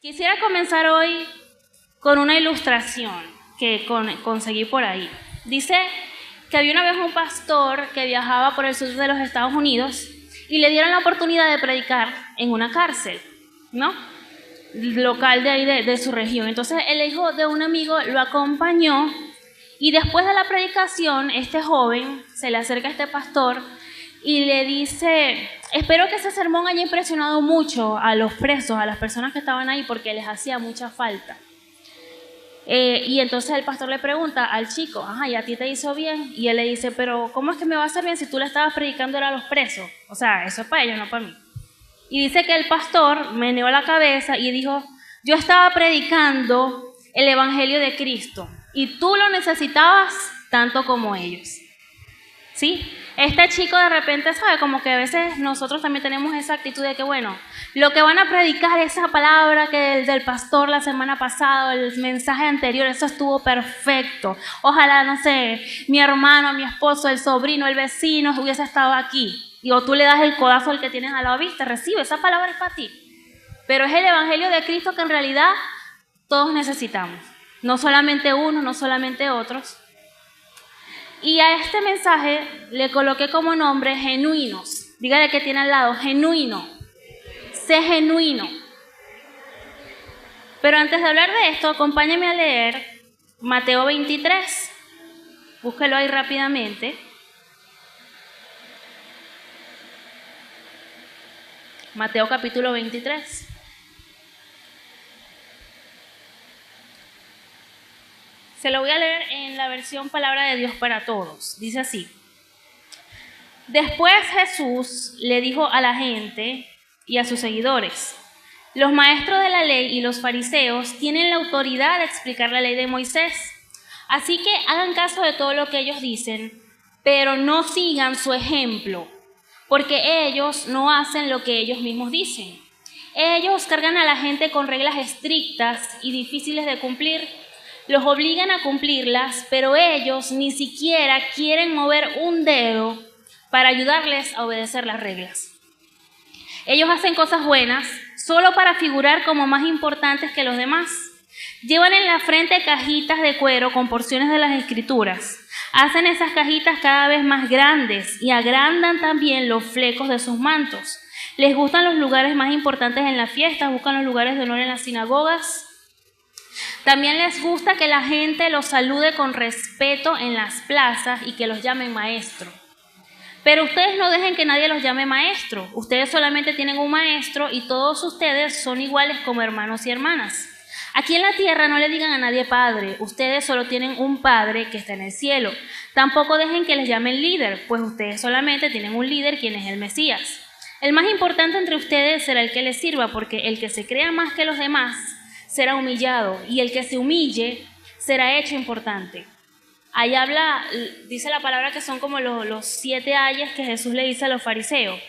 Quisiera comenzar hoy con una ilustración que conseguí por ahí. Dice que había una vez un pastor que viajaba por el sur de los Estados Unidos y le dieron la oportunidad de predicar en una cárcel, ¿no? Local de ahí de su región. Entonces el hijo de un amigo lo acompañó y después de la predicación, este joven se le acerca a este pastor y le dice: espero que ese sermón haya impresionado mucho a los presos, a las personas que estaban ahí, porque les hacía mucha falta. Y entonces el pastor le pregunta al chico: ajá, ¿y a ti te hizo bien? Y él le dice: pero ¿cómo es que me va a hacer bien si tú le estabas predicando a los presos? O sea, eso es para ellos, no para mí. Y dice que el pastor meneó la cabeza y dijo: yo estaba predicando el evangelio de Cristo y tú lo necesitabas tanto como ellos. ¿Sí? Este chico de repente sabe, como que a veces nosotros también tenemos esa actitud de que, bueno, lo que van a predicar, esa palabra que del pastor la semana pasada, el mensaje anterior, eso estuvo perfecto. Ojalá, no sé, mi hermano, mi esposo, el sobrino, el vecino hubiese estado aquí. Y o tú le das el codazo al que tienes al lado, viste, recibe, esa palabra es para ti. Pero es el evangelio de Cristo que en realidad todos necesitamos. No solamente unos, no solamente otros. Y a este mensaje le coloqué como nombre genuinos. Dígale que tiene al lado, genuino. Sé genuino. Pero antes de hablar de esto, acompáñame a leer Mateo 23. Búsquelo ahí rápidamente. Mateo capítulo 23. Se lo voy a leer en la versión Palabra de Dios para Todos. Dice así: después Jesús le dijo a la gente y a sus seguidores: los maestros de la ley y los fariseos tienen la autoridad de explicar la ley de Moisés. Así que hagan caso de todo lo que ellos dicen, pero no sigan su ejemplo, porque ellos no hacen lo que ellos mismos dicen. Ellos cargan a la gente con reglas estrictas y difíciles de cumplir. Los obligan a cumplirlas, pero ellos ni siquiera quieren mover un dedo para ayudarles a obedecer las reglas. Ellos hacen cosas buenas solo para figurar como más importantes que los demás. Llevan en la frente cajitas de cuero con porciones de las Escrituras. Hacen esas cajitas cada vez más grandes y agrandan también los flecos de sus mantos. Les gustan los lugares más importantes en las fiestas, buscan los lugares de honor en las sinagogas. También les gusta que la gente los salude con respeto en las plazas y que los llamen maestro. Pero ustedes no dejen que nadie los llame maestro. Ustedes solamente tienen un maestro y todos ustedes son iguales como hermanos y hermanas. Aquí en la tierra no le digan a nadie padre. Ustedes solo tienen un padre que está en el cielo. Tampoco dejen que les llamen líder, pues ustedes solamente tienen un líder, quien es el Mesías. El más importante entre ustedes será el que les sirva, porque el que se crea más que los demás será humillado, y el que se humille será hecho importante. Ahí habla, dice la palabra que son como los 7 ayes que Jesús le dice a los fariseos.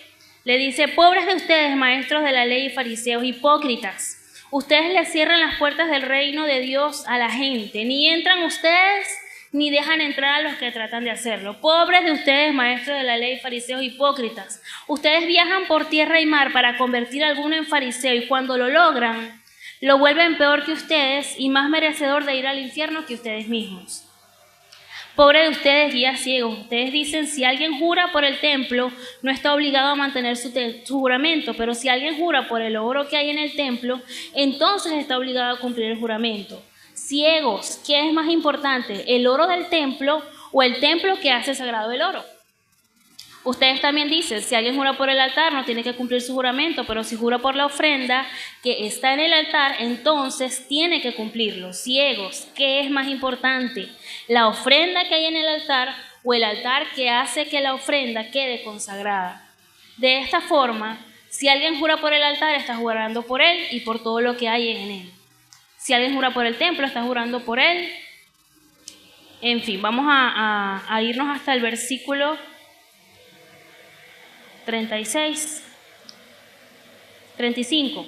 Le dice: pobres de ustedes, maestros de la ley y fariseos, hipócritas. Ustedes le cierran las puertas del reino de Dios a la gente. Ni entran ustedes, ni dejan entrar a los que tratan de hacerlo. Pobres de ustedes, maestros de la ley y fariseos, hipócritas. Ustedes viajan por tierra y mar para convertir a alguno en fariseo, y cuando lo logran, lo vuelven peor que ustedes y más merecedor de ir al infierno que ustedes mismos. Pobre de ustedes, guías ciegos. Ustedes dicen: si alguien jura por el templo, no está obligado a mantener su juramento, pero si alguien jura por el oro que hay en el templo, entonces está obligado a cumplir el juramento. Ciegos, ¿qué es más importante, el oro del templo o el templo que hace sagrado el oro? Ustedes también dicen: si alguien jura por el altar, no tiene que cumplir su juramento, pero si jura por la ofrenda que está en el altar, entonces tiene que cumplirlo. Ciegos, ¿qué es más importante, la ofrenda que hay en el altar o el altar que hace que la ofrenda quede consagrada? De esta forma, si alguien jura por el altar, está jurando por él y por todo lo que hay en él. Si alguien jura por el templo, está jurando por él. En fin, vamos a irnos hasta el versículo 35.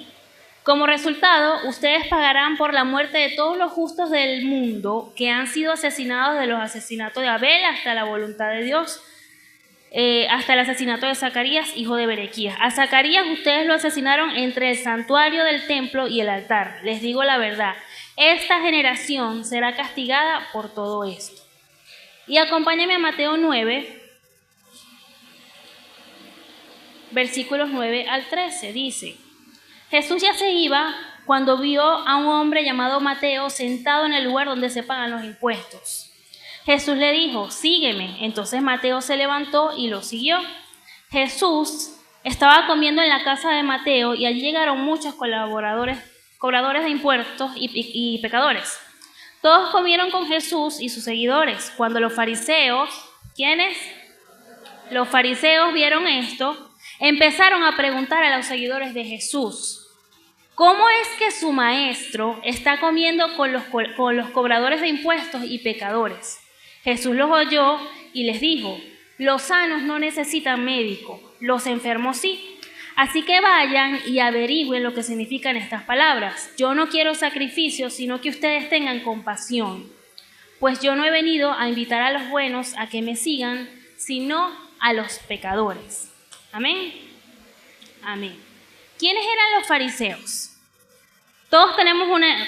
Como resultado, ustedes pagarán por la muerte de todos los justos del mundo que han sido asesinados, de los asesinatos de Abel hasta la voluntad de Dios. hasta el asesinato de Zacarías, hijo de Berequías. A Zacarías ustedes lo asesinaron entre el santuario del templo y el altar. Les digo la verdad, esta generación será castigada por todo esto. Y acompáñame a Mateo 9, versículos 9 al 13, dice: Jesús ya se iba cuando vio a un hombre llamado Mateo sentado en el lugar donde se pagan los impuestos. Jesús le dijo: sígueme. Entonces Mateo se levantó y lo siguió. Jesús estaba comiendo en la casa de Mateo y allí llegaron muchos cobradores de impuestos y pecadores. Todos comieron con Jesús y sus seguidores. Cuando los fariseos, ¿quiénes? Los fariseos vieron esto, empezaron a preguntar a los seguidores de Jesús: ¿cómo es que su maestro está comiendo con los cobradores de impuestos y pecadores? Jesús los oyó y les dijo: los sanos no necesitan médico, los enfermos sí. Así que vayan y averigüen lo que significan estas palabras. Yo no quiero sacrificios, sino que ustedes tengan compasión. Pues yo no he venido a invitar a los buenos a que me sigan, sino a los pecadores. Amén. Amén. ¿Quiénes eran los fariseos? Todos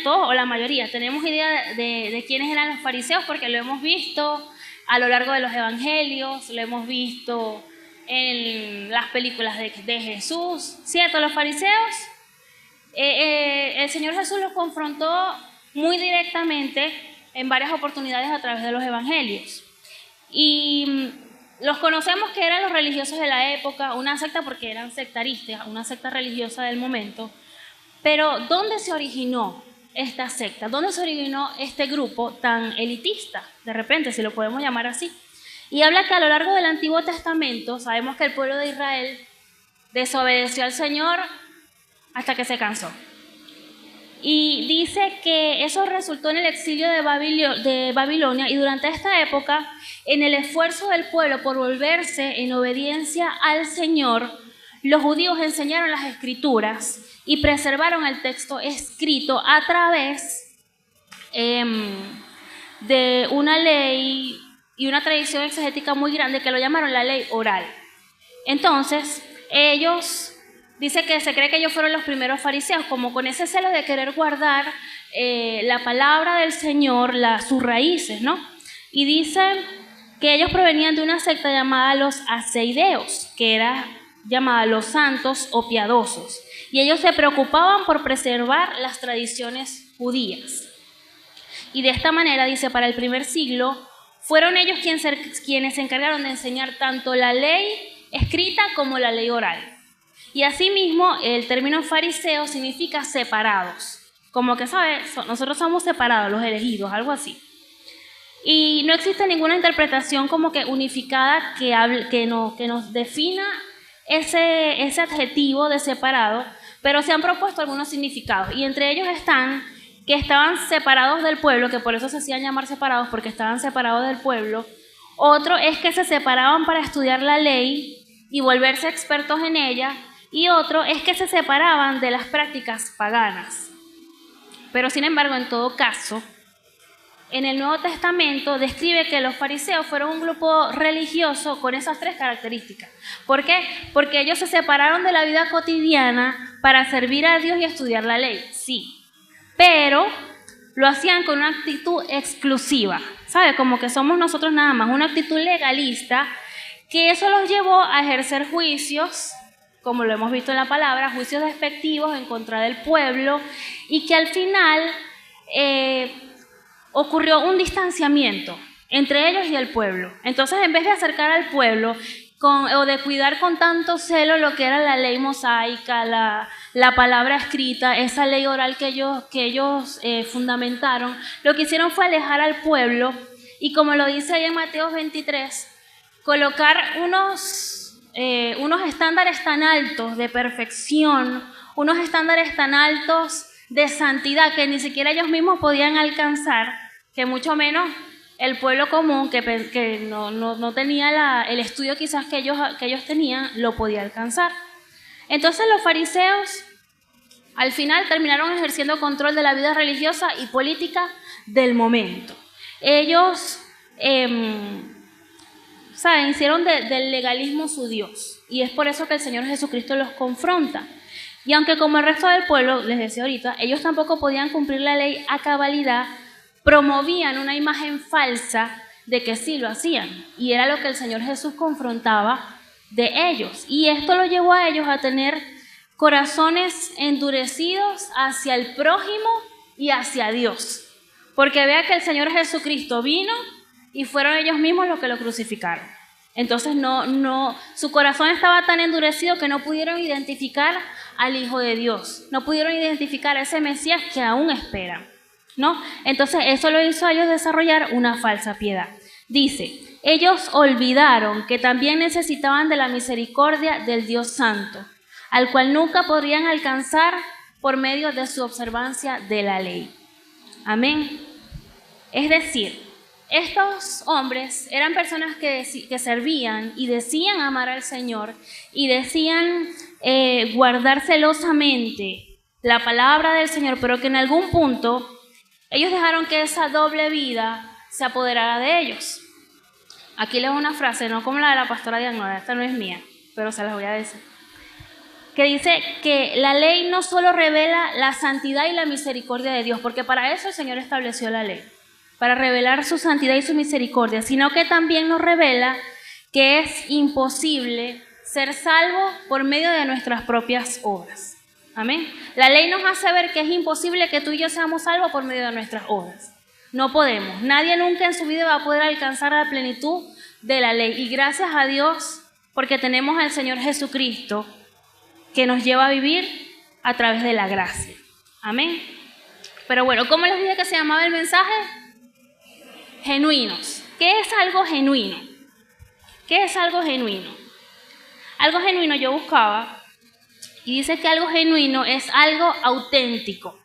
o la mayoría, tenemos idea de quiénes eran los fariseos porque lo hemos visto a lo largo de los evangelios, lo hemos visto en las películas de Jesús, ¿cierto? Los fariseos, el Señor Jesús los confrontó muy directamente en varias oportunidades a través de los evangelios. Y los conocemos que eran los religiosos de la época, una secta porque eran sectaristas, una secta religiosa del momento. Pero ¿dónde se originó esta secta? ¿Dónde se originó este grupo tan elitista? De repente, si lo podemos llamar así. Y habla que a lo largo del Antiguo Testamento sabemos que el pueblo de Israel desobedeció al Señor hasta que se cansó. Y dice que eso resultó en el exilio de Babilonia, y durante esta época, en el esfuerzo del pueblo por volverse en obediencia al Señor, los judíos enseñaron las Escrituras y preservaron el texto escrito a través de una ley y una tradición exegética muy grande que lo llamaron la ley oral. Entonces, dice que se cree que ellos fueron los primeros fariseos, como con ese celo de querer guardar la palabra del Señor, sus raíces, ¿no? Y dicen que ellos provenían de una secta llamada los aseideos, que era llamada los santos o piadosos, y ellos se preocupaban por preservar las tradiciones judías. Y de esta manera, dice, para el primer siglo, fueron ellos quienes se encargaron de enseñar tanto la ley escrita como la ley oral. Y asimismo, el término fariseo significa separados, como que, ¿sabes? Nosotros somos separados, los elegidos, algo así. Y no existe ninguna interpretación como que unificada que nos defina ese adjetivo de separado, pero se han propuesto algunos significados, y entre ellos están que estaban separados del pueblo, que por eso se hacían llamar separados, porque estaban separados del pueblo. Otro es que se separaban para estudiar la ley y volverse expertos en ella, y otro es que se separaban de las prácticas paganas. Pero sin embargo, en todo caso, en el Nuevo Testamento describe que los fariseos fueron un grupo religioso con esas tres características. ¿Por qué? Porque ellos se separaron de la vida cotidiana para servir a Dios y estudiar la ley, sí. Pero lo hacían con una actitud exclusiva, ¿sabe? Como que somos nosotros nada más, una actitud legalista, que eso los llevó a ejercer juicios, como lo hemos visto en la palabra, juicios despectivos en contra del pueblo, y que al final ocurrió un distanciamiento entre ellos y el pueblo. Entonces, en vez de acercar al pueblo o de cuidar con tanto celo lo que era la ley mosaica, la palabra escrita, esa ley oral que ellos fundamentaron, lo que hicieron fue alejar al pueblo y, como lo dice ahí en Mateo 23, colocar unos estándares tan altos de perfección, unos estándares tan altos de santidad que ni siquiera ellos mismos podían alcanzar, que mucho menos el pueblo común que no tenía el estudio quizás que ellos tenían, lo podía alcanzar. Entonces los fariseos al final terminaron ejerciendo control de la vida religiosa y política del momento. Ellos ¿saben? Hicieron del legalismo su Dios. Y es por eso que el Señor Jesucristo los confronta. Y aunque como el resto del pueblo, les decía ahorita, ellos tampoco podían cumplir la ley a cabalidad, promovían una imagen falsa de que sí lo hacían. Y era lo que el Señor Jesús confrontaba de ellos. Y esto lo llevó a ellos a tener corazones endurecidos hacia el prójimo y hacia Dios. Porque vea que el Señor Jesucristo vino y fueron ellos mismos los que lo crucificaron. Entonces su corazón estaba tan endurecido que no pudieron identificar al Hijo de Dios. No pudieron identificar a ese Mesías que aún esperan, ¿no? Entonces eso lo hizo a ellos desarrollar una falsa piedad. Dice, ellos olvidaron que también necesitaban de la misericordia del Dios Santo, al cual nunca podrían alcanzar por medio de su observancia de la ley. Amén. Es decir, estos hombres eran personas que servían y decían amar al Señor y decían guardar celosamente la palabra del Señor, pero que en algún punto ellos dejaron que esa doble vida se apoderara de ellos. Aquí les doy una frase, no como la de la pastora Diana, esta no es mía, pero se las voy a decir. Que dice que la ley no solo revela la santidad y la misericordia de Dios, porque para eso el Señor estableció la ley, para revelar su santidad y su misericordia, sino que también nos revela que es imposible ser salvo por medio de nuestras propias obras. Amén. La ley nos hace ver que es imposible que tú y yo seamos salvos por medio de nuestras obras. No podemos. Nadie nunca en su vida va a poder alcanzar la plenitud de la ley. Y gracias a Dios, porque tenemos al Señor Jesucristo, que nos lleva a vivir a través de la gracia. Amén. Pero bueno, ¿cómo les dije que se llamaba el mensaje? Genuinos. ¿Qué es algo genuino? ¿Qué es algo genuino? Algo genuino yo buscaba y dice que algo genuino es algo auténtico,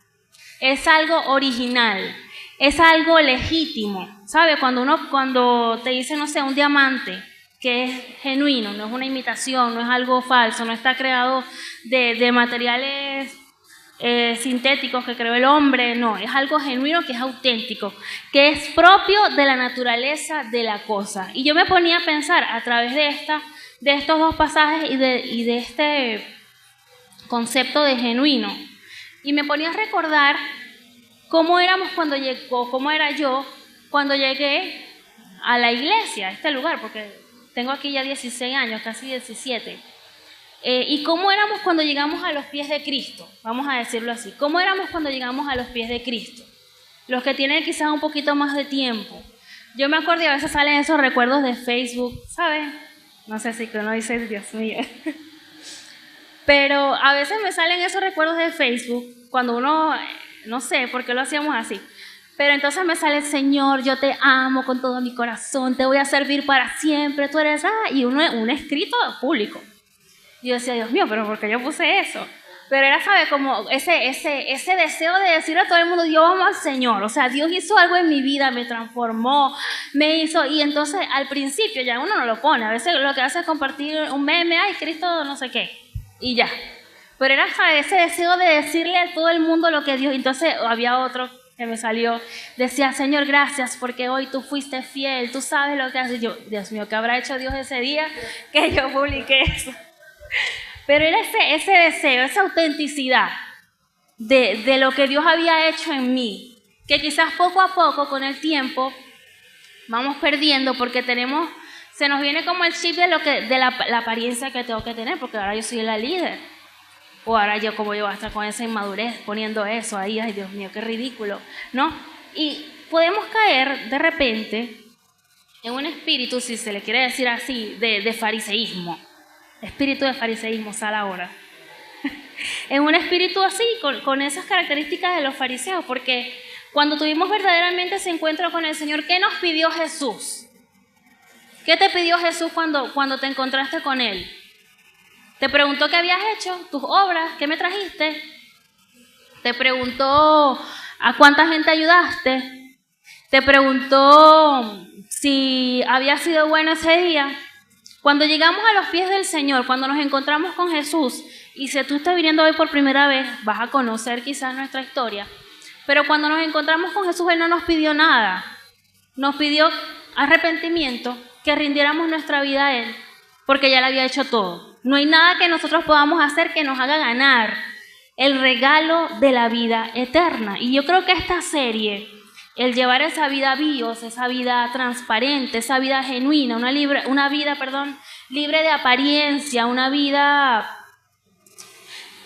es algo original, es algo legítimo. ¿Sabe? Cuando te dice, no sé, un diamante que es genuino, no es una imitación, no es algo falso, no está creado de materiales sintéticos que creó el hombre, no, es algo genuino que es auténtico, que es propio de la naturaleza de la cosa. Y yo me ponía a pensar a través de estos dos pasajes y de este concepto de genuino, y me ponía a recordar cómo era yo cuando llegué a la iglesia, a este lugar, porque tengo aquí ya 16 años, casi 17. Y cómo éramos cuando llegamos a los pies de Cristo, vamos a decirlo así. ¿Cómo éramos cuando llegamos a los pies de Cristo? Los que tienen quizás un poquito más de tiempo. Yo me acuerdo y a veces salen esos recuerdos de Facebook, ¿sabes? No sé si uno dice, Dios mío. Pero a veces me salen esos recuerdos de Facebook cuando uno, no sé por qué lo hacíamos así. Pero entonces me sale, Señor, yo te amo con todo mi corazón, te voy a servir para siempre, tú eres, y un escrito público. Y yo decía, Dios mío, pero ¿por qué yo puse eso? Pero era, ¿sabe? Como ese deseo de decirle a todo el mundo, yo amo al Señor. O sea, Dios hizo algo en mi vida, me transformó, me hizo. Y entonces, al principio, ya uno no lo pone. A veces lo que hace es compartir un meme, ay, Cristo no sé qué. Y ya. Pero era, ¿sabe? Ese deseo de decirle a todo el mundo lo que Dios. Entonces, había otro que me salió. Decía, Señor, gracias porque hoy tú fuiste fiel. Tú sabes lo que haces. Yo, Dios mío, ¿qué habrá hecho Dios ese día que yo publiqué eso? Pero era ese deseo, esa autenticidad de lo que Dios había hecho en mí, que quizás poco a poco, con el tiempo, vamos perdiendo porque se nos viene como el chip de la apariencia que tengo que tener, porque ahora yo soy la líder. O ahora yo, como yo voy a estar con esa inmadurez, poniendo eso ahí, ay Dios mío, qué ridículo, ¿no? Y podemos caer de repente en un espíritu, si se le quiere decir así, de fariseísmo. Espíritu de fariseísmo, sal ahora. En un espíritu así, con esas características de los fariseos, porque cuando tuvimos verdaderamente ese encuentro con el Señor, ¿qué nos pidió Jesús? ¿Qué te pidió Jesús cuando te encontraste con Él? Te preguntó qué habías hecho, tus obras, qué me trajiste. Te preguntó a cuánta gente ayudaste. Te preguntó si había sido bueno ese día. Cuando llegamos a los pies del Señor, cuando nos encontramos con Jesús, y si tú estás viniendo hoy por primera vez, vas a conocer quizás nuestra historia, pero cuando nos encontramos con Jesús, Él no nos pidió nada. Nos pidió arrepentimiento, que rindiéramos nuestra vida a Él, porque ya le había hecho todo. No hay nada que nosotros podamos hacer que nos haga ganar el regalo de la vida eterna. Y yo creo que esta serie, el llevar esa vida bios, esa vida transparente, esa vida genuina, una vida libre de apariencia, una vida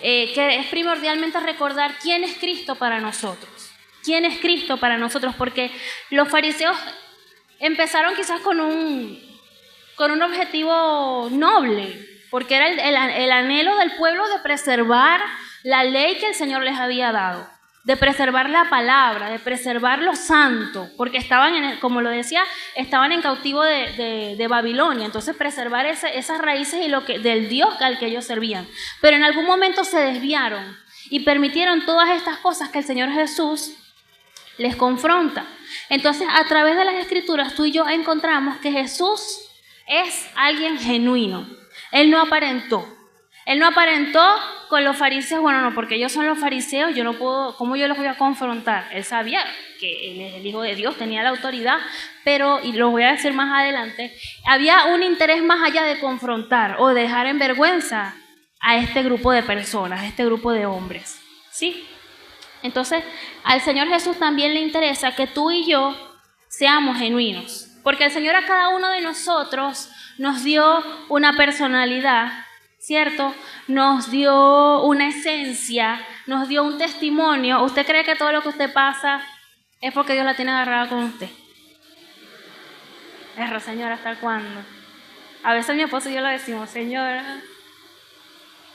que es primordialmente recordar quién es Cristo para nosotros. ¿Quién es Cristo para nosotros? Porque los fariseos empezaron quizás con un objetivo noble, porque era el anhelo del pueblo de preservar la ley que el Señor les había dado, de preservar la palabra, de preservar lo santo, porque estaban, como lo decía, estaban en cautivo de Babilonia. Entonces preservar esas raíces y del Dios al que ellos servían. Pero en algún momento se desviaron y permitieron todas estas cosas que el Señor Jesús les confronta. Entonces, a través de las Escrituras, tú y yo encontramos que Jesús es alguien genuino. Él no aparentó. Él no aparentó con los fariseos. Bueno, no, porque ellos son los fariseos, yo no puedo, ¿cómo yo los voy a confrontar? Él sabía que él es el Hijo de Dios, tenía la autoridad, pero, y lo voy a decir más adelante, había un interés más allá de confrontar o de dejar en vergüenza a este grupo de personas, a este grupo de hombres. ¿Sí? Entonces, al Señor Jesús también le interesa que tú y yo seamos genuinos, porque el Señor a cada uno de nosotros nos dio una personalidad, ¿cierto? Nos dio una esencia, nos dio un testimonio. ¿Usted cree que todo lo que usted pasa es porque Dios la tiene agarrada con usted? Señora, ¿hasta cuándo? A veces mi esposo y yo le decimos, señora,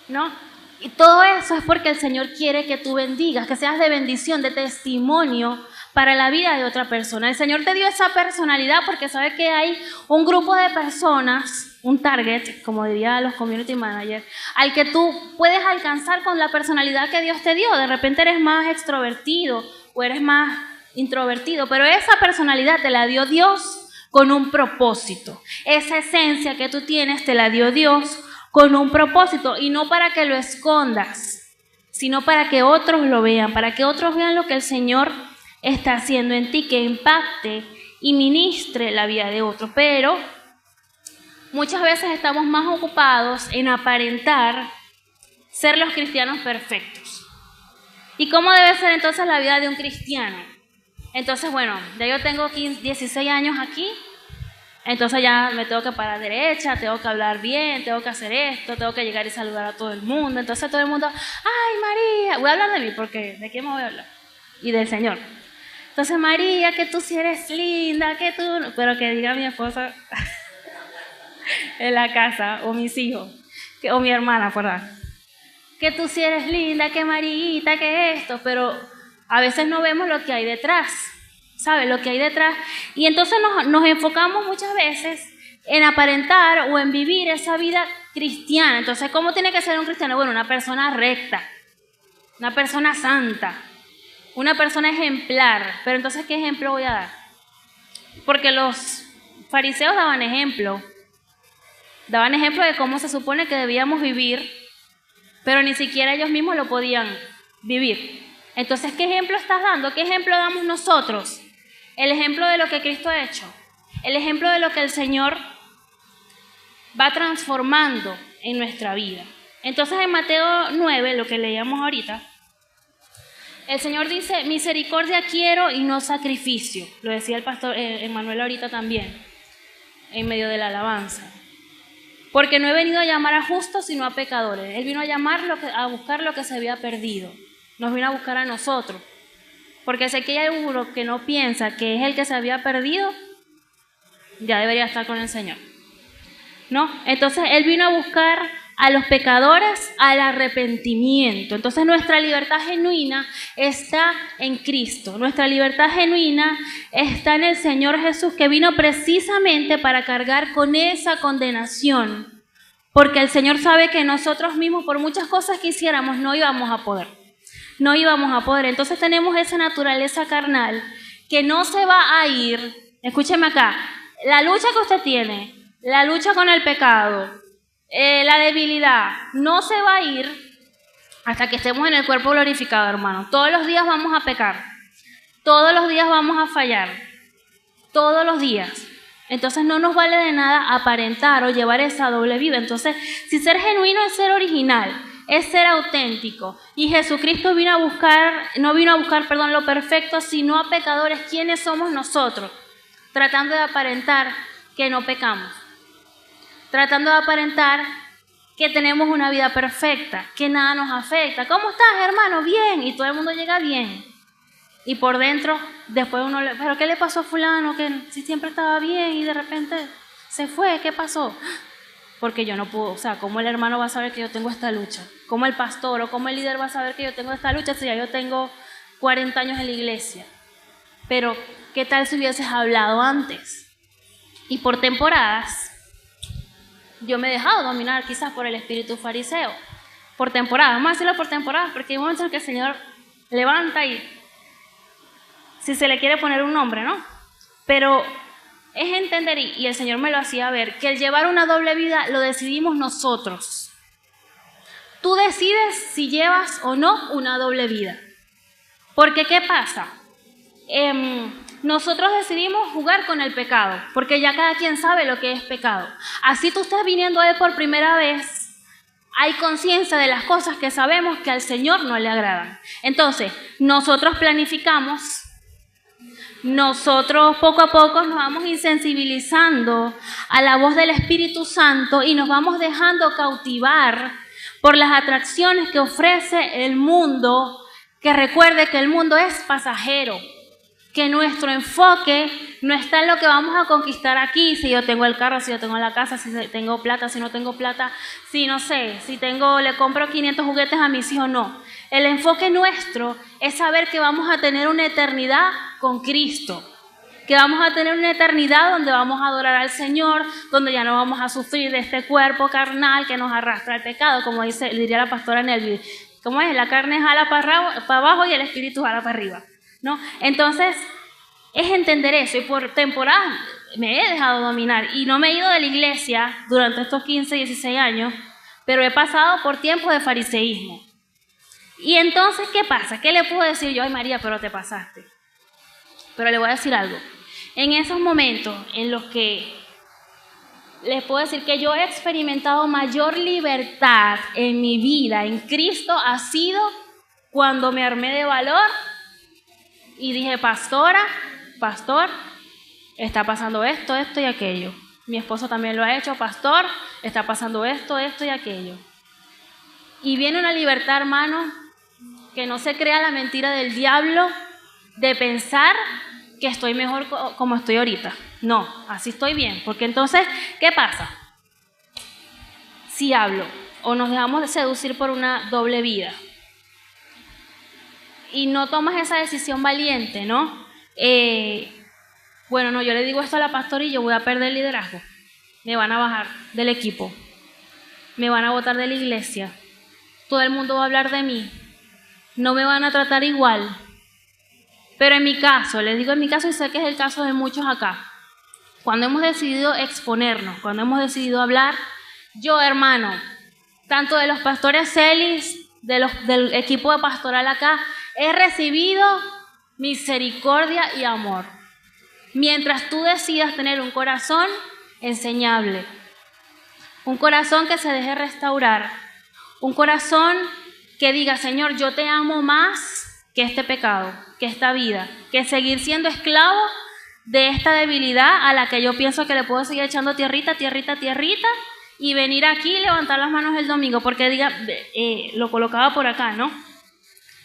¿no? Y todo eso es porque el Señor quiere que tú bendigas, que seas de bendición, de testimonio para la vida de otra persona. El Señor te dio esa personalidad porque sabe que hay un grupo de personas, un target, como dirían los community managers, al que tú puedes alcanzar con la personalidad que Dios te dio. De repente eres más extrovertido o eres más introvertido, pero esa personalidad te la dio Dios con un propósito. Esa esencia que tú tienes te la dio Dios con un propósito, y no para que lo escondas, sino para que otros lo vean, para que otros vean lo que el Señor está haciendo en ti, que impacte y ministre la vida de otros. Pero muchas veces estamos más ocupados en aparentar ser los cristianos perfectos. ¿Y cómo debe ser entonces la vida de un cristiano? Entonces, bueno, ya yo tengo 16 años aquí. Entonces ya me tengo que parar derecha, tengo que hablar bien, tengo que hacer esto, tengo que llegar y saludar a todo el mundo. Entonces todo el mundo, ¡ay, María! Voy a hablar de mí, porque ¿de quién me voy a hablar? Y del Señor. Entonces, María, que tú sí eres linda, que tú... Pero que diga mi esposa en la casa, o mis hijos, o mi hermana, ¿verdad? Que tú sí eres linda, que Marita, que esto. Pero a veces no vemos lo que hay detrás. ¿Sabe? Lo que hay detrás. Y entonces nos enfocamos muchas veces en aparentar o en vivir esa vida cristiana. Entonces, ¿cómo tiene que ser un cristiano? Bueno, una persona recta, una persona santa, una persona ejemplar. Pero entonces, ¿qué ejemplo voy a dar? Porque los fariseos daban ejemplo de cómo se supone que debíamos vivir, pero ni siquiera ellos mismos lo podían vivir. Entonces, ¿qué ejemplo estás dando? ¿Qué ejemplo damos nosotros? El ejemplo de lo que Cristo ha hecho, el ejemplo de lo que el Señor va transformando en nuestra vida. Entonces, en Mateo 9, lo que leíamos ahorita, el Señor dice, misericordia quiero y no sacrificio. Lo decía el pastor Emanuel ahorita también, en medio de la alabanza. Porque no he venido a llamar a justos, sino a pecadores. Él vino a buscar lo que se había perdido. Nos vino a buscar a nosotros. Porque sé que hay uno que no piensa que es el que se había perdido, ya debería estar con el Señor. ¿No? Entonces, Él vino a buscar a los pecadores al arrepentimiento. Entonces, nuestra libertad genuina está en Cristo. Nuestra libertad genuina está en el Señor Jesús, que vino precisamente para cargar con esa condenación. Porque el Señor sabe que nosotros mismos, por muchas cosas que hiciéramos, no íbamos a poder. No íbamos a poder. Entonces tenemos esa naturaleza carnal que no se va a ir. Escúcheme acá. La lucha que usted tiene, la lucha con el pecado, la debilidad, no se va a ir hasta que estemos en el cuerpo glorificado, hermano. Todos los días vamos a pecar. Todos los días vamos a fallar. Todos los días. Entonces no nos vale de nada aparentar o llevar esa doble vida. Entonces, si ser genuino es ser original, es ser auténtico. Y Jesucristo no vino a buscar, lo perfecto, sino a pecadores. ¿Quiénes somos nosotros? Tratando de aparentar que no pecamos. Tratando de aparentar que tenemos una vida perfecta, que nada nos afecta. ¿Cómo estás, hermano? Bien. Y todo el mundo llega bien. Y por dentro, después uno le... ¿Pero qué le pasó a fulano? Que si siempre estaba bien y de repente se fue. ¿Qué pasó? Porque yo no puedo. O sea, ¿cómo el hermano va a saber que yo tengo esta lucha? ¿Cómo el pastor o cómo el líder va a saber que yo tengo esta lucha si ya yo tengo 40 años en la iglesia? Pero, ¿qué tal si hubieses hablado antes? Y por temporadas, yo me he dejado dominar quizás por el espíritu fariseo. Por temporadas, vamos a decirlo por temporadas, porque hay momentos en que el Señor levanta y... si se le quiere poner un nombre, ¿no? Pero es entender, y el Señor me lo hacía ver, que el llevar una doble vida lo decidimos nosotros. Tú decides si llevas o no una doble vida. Porque, ¿qué pasa? Nosotros decidimos jugar con el pecado, porque ya cada quien sabe lo que es pecado. Así tú estás viniendo a Él por primera vez, hay conciencia de las cosas que sabemos que al Señor no le agradan. Entonces, nosotros planificamos. Nosotros poco a poco nos vamos insensibilizando a la voz del Espíritu Santo y nos vamos dejando cautivar por las atracciones que ofrece el mundo, que recuerde que el mundo es pasajero, que nuestro enfoque no está en lo que vamos a conquistar aquí, si yo tengo el carro, si yo tengo la casa, si tengo plata, si no tengo plata, si no sé, si le compro 500 juguetes a mis hijos, no. El enfoque nuestro es saber que vamos a tener una eternidad con Cristo, que vamos a tener una eternidad donde vamos a adorar al Señor, donde ya no vamos a sufrir de este cuerpo carnal que nos arrastra al pecado, como diría la pastora Nelby. ¿Cómo es? La carne jala para abajo y el espíritu jala para arriba, ¿no? Entonces, es entender eso, y por temporadas me he dejado dominar, y no me he ido de la iglesia durante estos 15, 16 años, pero he pasado por tiempos de fariseísmo. Y entonces, ¿qué pasa? ¿Qué le puedo decir yo? Ay, María, pero te pasaste. Pero le voy a decir algo. En esos momentos en los que les puedo decir que yo he experimentado mayor libertad en mi vida, en Cristo, ha sido cuando me armé de valor y dije, pastor, está pasando esto, esto y aquello. Mi esposo también lo ha hecho, pastor, está pasando esto, esto y aquello. Y viene una libertad, hermano, que no se crea la mentira del diablo de pensar que estoy mejor como estoy ahorita. No, así estoy bien. Porque entonces, ¿qué pasa? Si hablo o nos dejamos de seducir por una doble vida y no tomas esa decisión valiente, ¿no? Bueno, no, yo le digo esto a la pastora y yo voy a perder el liderazgo. Me van a bajar del equipo. Me van a botar de la iglesia. Todo el mundo va a hablar de mí. No me van a tratar igual. Pero en mi caso, les digo en mi caso y sé que es el caso de muchos acá, cuando hemos decidido exponernos, cuando hemos decidido hablar, yo, hermano, tanto de los pastores Celis, del equipo de pastoral acá, he recibido misericordia y amor. Mientras tú decidas tener un corazón enseñable, un corazón que se deje restaurar, un corazón que diga, Señor, yo te amo más que este pecado, que esta vida, que seguir siendo esclavo de esta debilidad a la que yo pienso que le puedo seguir echando tierrita, y venir aquí y levantar las manos el domingo, porque diga, lo colocaba por acá, ¿no?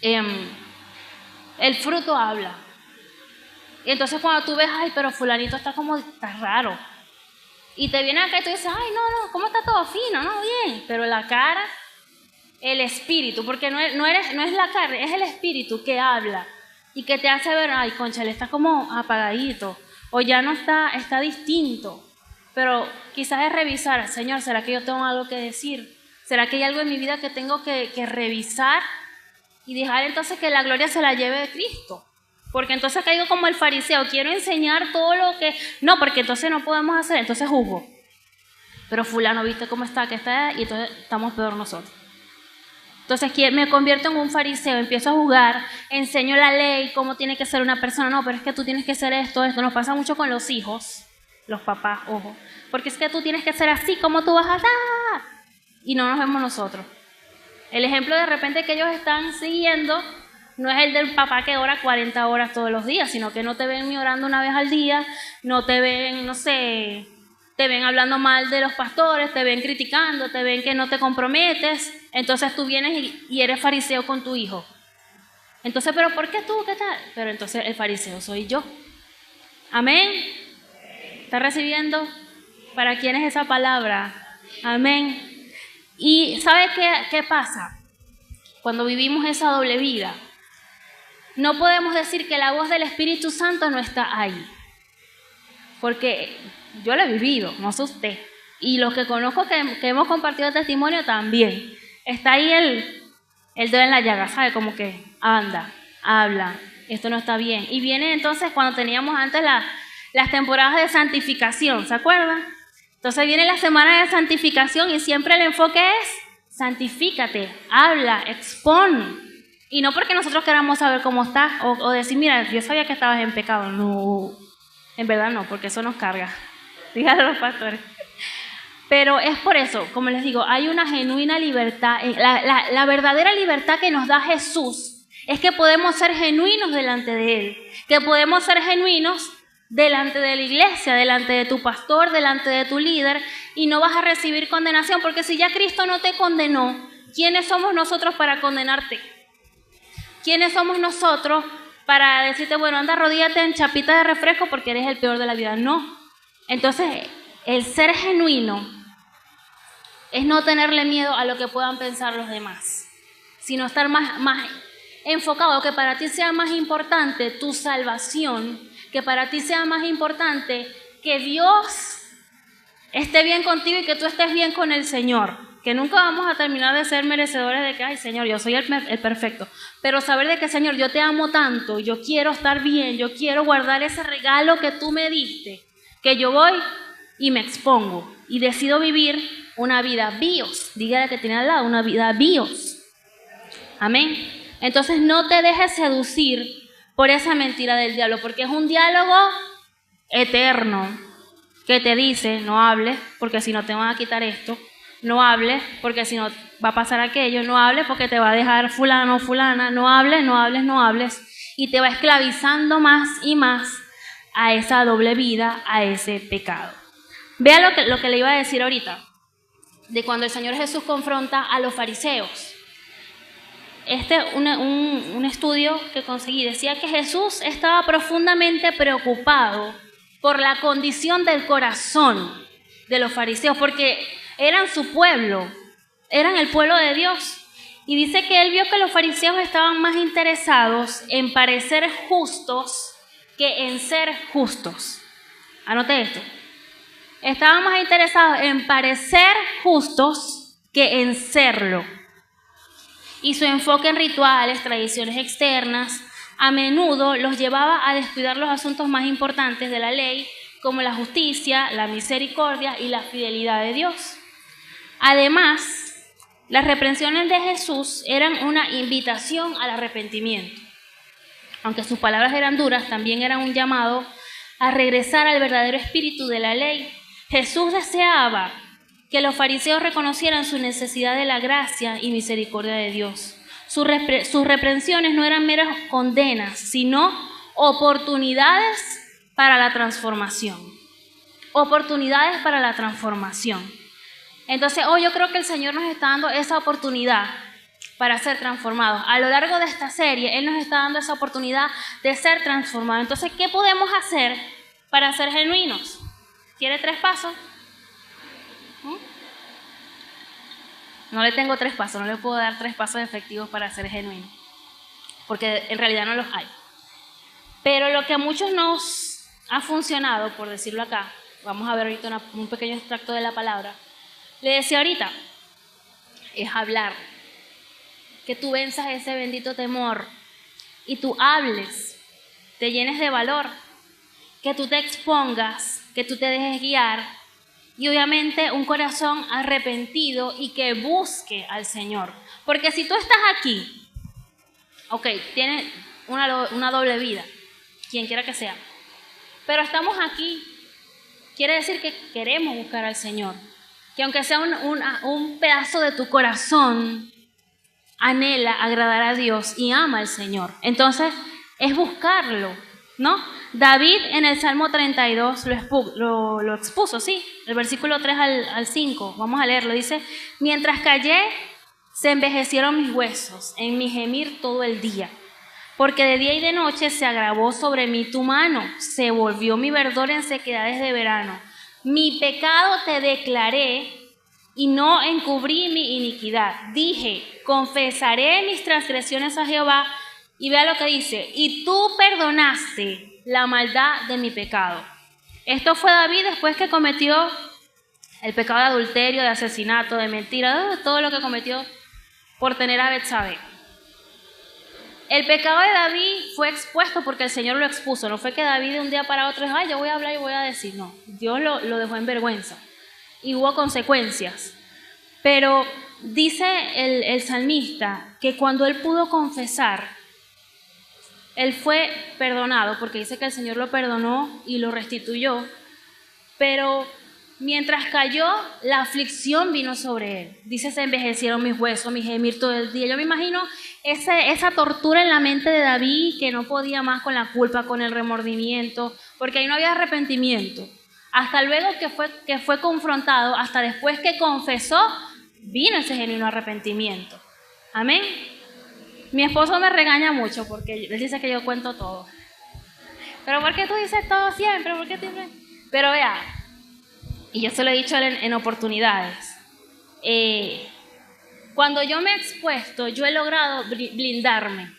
El fruto habla. Y entonces cuando tú ves, ay, pero fulanito está raro, y te viene acá y tú dices, ay, no, ¿cómo está todo fino? No, bien, pero la cara, el espíritu, porque no es la carne, es el espíritu que habla y que te hace ver, ay, cónchale, está como apagadito, o ya no está distinto. Pero quizás es revisar, Señor, ¿será que yo tengo algo que decir? ¿Será que hay algo en mi vida que tengo que revisar y dejar entonces que la gloria se la lleve de Cristo? Porque entonces caigo como el fariseo, quiero enseñar todo lo que... No, porque entonces no podemos hacer, entonces juzgo. Pero fulano, ¿viste cómo está? Que está, y entonces estamos peor nosotros. Entonces me convierto en un fariseo, empiezo a jugar, enseño la ley, cómo tiene que ser una persona. No, pero es que tú tienes que ser esto. Nos pasa mucho con los hijos. los papás, ojo, porque es que tú tienes que ser así, como tú vas a dar, y no nos vemos nosotros. El ejemplo de repente que ellos están siguiendo no es el del papá que ora 40 horas todos los días, sino que no te ven ni orando una vez al día, no te ven, no sé, te ven hablando mal de los pastores, te ven criticando, te ven que no te comprometes, entonces tú vienes y eres fariseo con tu hijo. Entonces, ¿pero por qué tú? ¿Qué tal? Pero entonces el fariseo soy yo. Amén. ¿Está recibiendo? ¿Para quién es esa palabra? Amén. Y ¿sabe qué pasa? Cuando vivimos esa doble vida, no podemos decir que la voz del Espíritu Santo no está ahí. Porque yo lo he vivido, no sé usted. Y los que conozco que hemos compartido testimonio también. Está ahí el dedo en la llaga, ¿sabe? Como que anda, habla, esto no está bien. Y viene entonces cuando teníamos antes las temporadas de santificación, ¿se acuerdan? Entonces viene la semana de santificación y siempre el enfoque es santifícate, habla, expon. Y no porque nosotros queramos saber cómo estás o decir, mira, yo sabía que estabas en pecado. No, en verdad no, porque eso nos carga. Díganle a los pastores. Pero es por eso, como les digo, hay una genuina libertad. La verdadera libertad que nos da Jesús es que podemos ser genuinos delante de Él, que podemos ser genuinos delante de la iglesia, delante de tu pastor, delante de tu líder, y no vas a recibir condenación, porque si ya Cristo no te condenó, ¿quiénes somos nosotros para condenarte? ¿Quiénes somos nosotros para decirte, bueno, anda, arrodíllate en chapita de refresco porque eres el peor de la vida? No. Entonces, el ser genuino es no tenerle miedo a lo que puedan pensar los demás, sino estar más enfocado, que para ti sea más importante tu salvación, que para ti sea más importante que Dios esté bien contigo y que tú estés bien con el Señor. Que nunca vamos a terminar de ser merecedores de que, ay Señor, yo soy el perfecto. Pero saber de que, Señor, yo te amo tanto, yo quiero estar bien, yo quiero guardar ese regalo que tú me diste, que yo voy y me expongo y decido vivir una vida bios. Dígale que tiene al lado, una vida bios. Amén. Entonces no te dejes seducir por esa mentira del diablo, porque es un diálogo eterno que te dice, no hables, porque si no te van a quitar esto. No hables, porque si no va a pasar aquello. No hables, porque te va a dejar fulano o fulana. No hables, no hables, no hables. Y te va esclavizando más y más a esa doble vida, a ese pecado. Vea lo que le iba a decir ahorita, de cuando el Señor Jesús confronta a los fariseos. Un estudio que conseguí decía que Jesús estaba profundamente preocupado por la condición del corazón de los fariseos, porque eran su pueblo, eran el pueblo de Dios. Y dice que él vio que los fariseos estaban más interesados en parecer justos que en ser justos. Anote esto. Estaban más interesados en parecer justos que en serlo. Y su enfoque en rituales, tradiciones externas, a menudo los llevaba a descuidar los asuntos más importantes de la ley, como la justicia, la misericordia y la fidelidad de Dios. Además, las reprensiones de Jesús eran una invitación al arrepentimiento. Aunque sus palabras eran duras, también eran un llamado a regresar al verdadero espíritu de la ley. Jesús deseaba que los fariseos reconocieran su necesidad de la gracia y misericordia de Dios. Sus reprensiones no eran meras condenas, sino oportunidades para la transformación. Oportunidades para la transformación. Entonces, hoy yo creo que el Señor nos está dando esa oportunidad para ser transformados. A lo largo de esta serie, Él nos está dando esa oportunidad de ser transformados. Entonces, ¿qué podemos hacer para ser genuinos? ¿Quiere 3 pasos? No le tengo 3 pasos, no le puedo dar 3 pasos efectivos para ser genuino, porque en realidad no los hay. Pero lo que a muchos nos ha funcionado, por decirlo acá, vamos a ver ahorita un pequeño extracto de la palabra, le decía ahorita, es hablar, que tú venzas ese bendito temor y tú hables, te llenes de valor, que tú te expongas, que tú te dejes guiar y obviamente un corazón arrepentido y que busque al Señor. Porque si tú estás aquí, ok, tienes una doble vida, quien quiera que sea, pero estamos aquí quiere decir que queremos buscar al Señor. Que aunque sea un pedazo de tu corazón, anhela agradar a Dios y ama al Señor. Entonces, es buscarlo, ¿no? David en el Salmo 32 lo expuso, sí, el versículo 3 al 5, vamos a leerlo, dice: mientras callé, se envejecieron mis huesos, en mi gemir todo el día. Porque de día y de noche se agravó sobre mí tu mano, se volvió mi verdor en sequedades de verano. Mi pecado te declaré y no encubrí mi iniquidad. Dije, confesaré mis transgresiones a Jehová, y vea lo que dice: y tú perdonaste la maldad de mi pecado. Esto fue David después que cometió el pecado de adulterio, de asesinato, de mentira, de todo lo que cometió por tener a Betsabé. El pecado de David fue expuesto porque el Señor lo expuso. No fue que David de un día para otro dijo: ay, yo voy a hablar y voy a decir. No, Dios lo dejó en vergüenza y hubo consecuencias. Pero dice el salmista que cuando él pudo confesar, él fue perdonado, porque dice que el Señor lo perdonó y lo restituyó. Pero mientras cayó, la aflicción vino sobre él. Dice: se envejecieron mis huesos, mi gemir todo el día. Yo me imagino esa tortura en la mente de David, que no podía más con la culpa, con el remordimiento, porque ahí no había arrepentimiento. Hasta luego que fue confrontado, hasta después que confesó, vino ese genuino arrepentimiento. Amén. Mi esposo me regaña mucho porque él dice que yo cuento todo. ¿Pero por qué tú dices todo siempre? ¿Por qué siempre? Pero vea, y yo se lo he dicho en oportunidades, cuando yo me he expuesto, yo he logrado blindarme.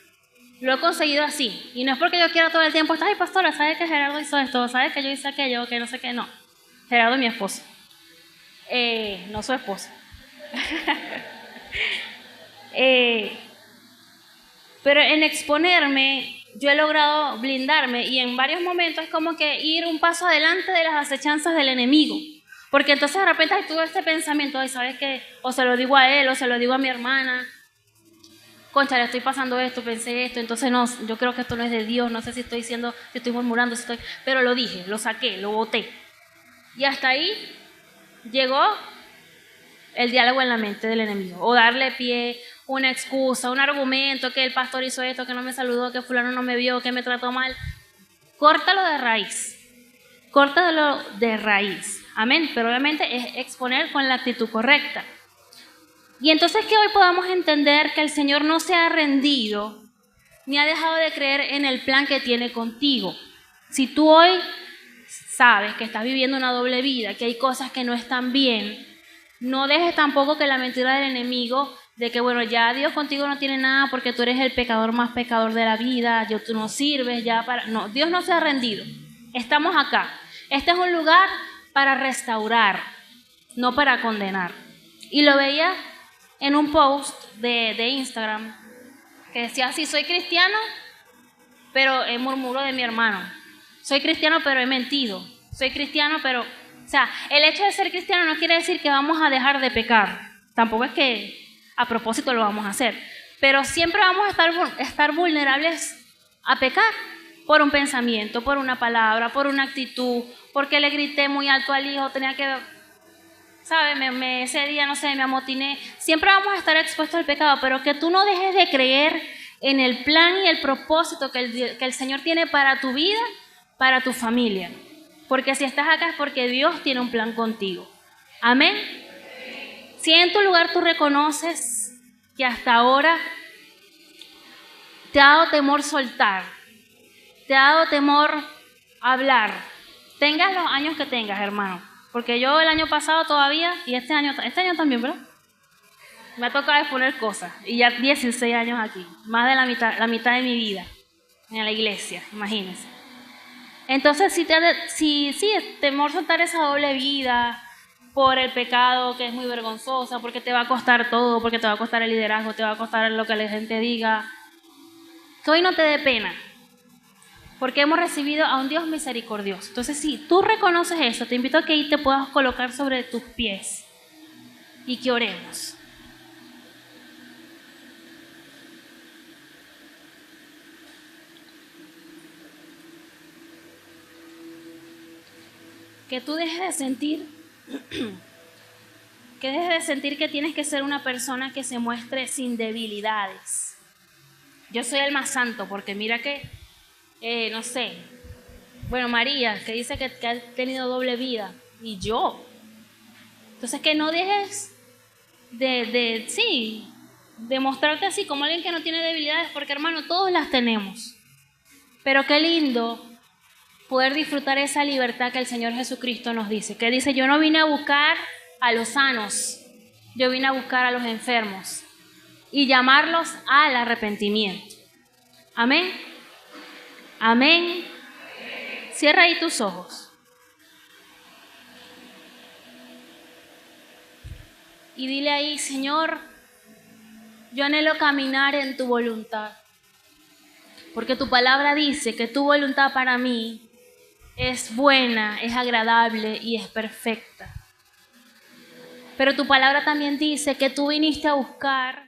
Lo he conseguido así. Y no es porque yo quiera todo el tiempo estar: ay, pastora, ¿sabes que Gerardo hizo esto? ¿Sabes que yo hice aquello? Que no sé qué. No. Gerardo es mi esposo. No su esposo. Pero en exponerme, yo he logrado blindarme, y en varios momentos es como que ir un paso adelante de las acechanzas del enemigo. Porque entonces de repente hay todo este pensamiento: ay, ¿sabes qué? O se lo digo a él, o se lo digo a mi hermana. Concha, le estoy pasando esto, pensé esto, entonces no, yo creo que esto no es de Dios, no sé si estoy murmurando, pero lo dije, lo saqué, lo boté. Y hasta ahí llegó el diálogo en la mente del enemigo, o darle pie, una excusa, un argumento, que el pastor hizo esto, que no me saludó, que fulano no me vio, que me trató mal. Córtalo de raíz, córtalo de raíz, amén. Pero obviamente es exponer con la actitud correcta. Y entonces que hoy podamos entender que el Señor no se ha rendido ni ha dejado de creer en el plan que tiene contigo. Si tú hoy sabes que estás viviendo una doble vida, que hay cosas que no están bien, no dejes tampoco que la mentira del enemigo de que, bueno, ya Dios contigo no tiene nada porque tú eres el pecador más pecador de la vida, tú no sirves ya para... No, Dios no se ha rendido. Estamos acá. Este es un lugar para restaurar, no para condenar. Y lo veía en un post de Instagram que decía así: soy cristiano, pero murmuro de mi hermano. Soy cristiano, pero he mentido. Soy cristiano, pero... O sea, el hecho de ser cristiano no quiere decir que vamos a dejar de pecar. Tampoco es que a propósito lo vamos a hacer. Pero siempre vamos a estar vulnerables a pecar por un pensamiento, por una palabra, por una actitud, porque le grité muy alto al hijo, tenía que... ¿Sabes? Ese día, no sé, me amotiné. Siempre vamos a estar expuestos al pecado, pero que tú no dejes de creer en el plan y el propósito que el Señor tiene para tu vida, para tu familia. Porque si estás acá es porque Dios tiene un plan contigo. Amén. Si en tu lugar tú reconoces que hasta ahora te ha dado temor soltar, te ha dado temor hablar, tengas los años que tengas, hermano. Porque yo el año pasado todavía, y este año también, ¿verdad? Me ha tocado exponer cosas, y ya 16 años aquí, más de la mitad de mi vida en la iglesia, imagínense. Entonces, si temor soltar esa doble vida por el pecado que es muy vergonzosa, porque te va a costar todo, porque te va a costar el liderazgo, te va a costar lo que la gente diga, que hoy no te dé pena, porque hemos recibido a un Dios misericordioso. Entonces, si tú reconoces eso, te invito a que ahí te puedas colocar sobre tus pies y que oremos. que tú dejes de sentir, que tienes que ser una persona que se muestre sin debilidades. Yo soy el más santo porque mira que, no sé, bueno, María, que dice que ha tenido doble vida, y yo. Entonces que no dejes de mostrarte así como alguien que no tiene debilidades, porque hermano, todos las tenemos. Pero qué lindo poder disfrutar esa libertad que el Señor Jesucristo nos dice, que dice, yo no vine a buscar a los sanos, yo vine a buscar a los enfermos y llamarlos al arrepentimiento. Amén. Amén. Cierra ahí tus ojos. Y dile ahí, Señor, yo anhelo caminar en tu voluntad, porque tu palabra dice que tu voluntad para mí es buena, es agradable y es perfecta. Pero tu palabra también dice que tú viniste a buscar